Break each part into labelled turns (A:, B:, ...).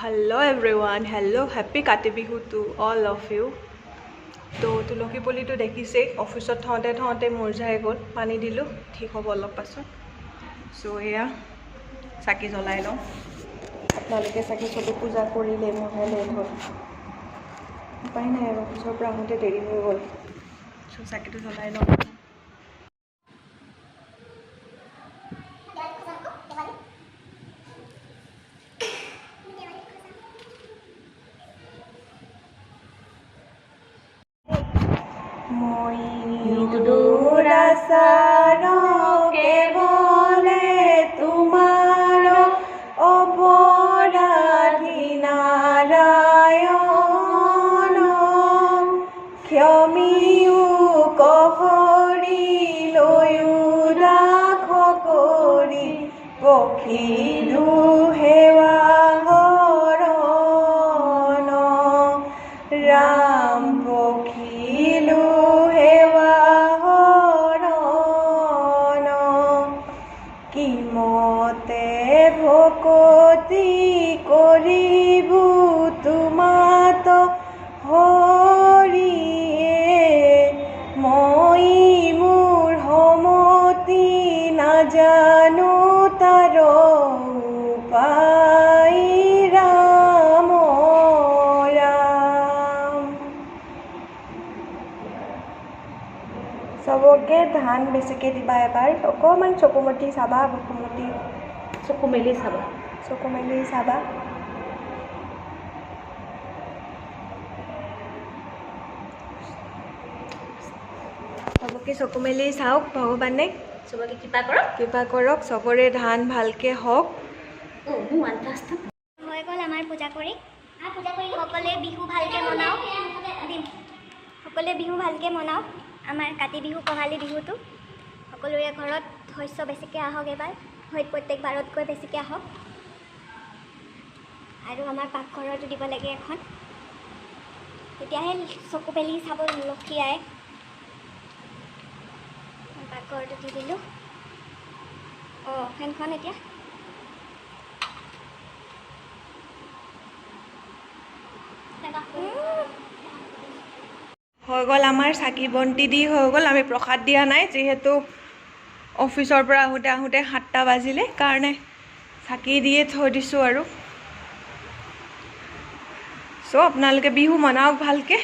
A: Hello everyone, hello, happy Kati Bihu to all of you. तो तुलसी पुली तो देखिसे ऑफिसत थौते मुरझाई गल पानी दिलो ठीक हम अलग पाছত सो एया चाकी जलाई लওঁ आपनालोके चागे सब पूजा करिले मोरहे लेट हल उपाय नाइ ऑफिसर पर आहुते देरी हो गल सो चाकीটো जलाई लওঁ পখিলু হেৱা হৰণ ৰাম পখিলু হেৱা হৰণ কিমতে ভকতি কৰিবু তোমাত হৰিয়ে মই মোৰ সমতি নাজানো सबके धान बेसिके दिबा एबार अकमान चकुमती चाबा बकुमती चकु मेली चाबा सबके चकु मेली चाওক भगवाने सबके कृपा करक सबरे धान भालके हक
B: হৈ গ'ল আমাৰ পূজা কৰি সকলোৱে বিহু ভালকৈ মনাওক আমাৰ কাতি বিহু কঙালী বিহুটো সকলোৰে ঘৰত শস্য বেছিকৈ আহক এবাৰ প্ৰত্যেকবাৰতকৈ বেছিকৈ আহক আৰু আমাৰ পাকঘৰতো দিব লাগে এখন তেতিয়াহে চকু পেলি চাব লক্ষী আই পাকঘৰটো দি দিলোঁ ফেনখন এতিয়া
A: হৈ গ'ল আমাৰ চাকি বন্তি দি হৈ গ'ল আমি প্ৰসাদ দিয়া নাই যেহেতু অফিচৰ পৰা আহোঁতে 7টা বাজিলে কাৰণে চাকি দিয়ে থৈ দিছোঁ আৰু সো আপোনালোকে বিহু মনাওক ভালকে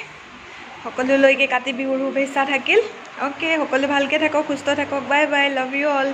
A: সকলোলৈকে কাতি বিহুৰ শুভেচ্ছা থাকিল ওকে সকলো ভালকে থাকক সুস্থ থাকক bye bye love you all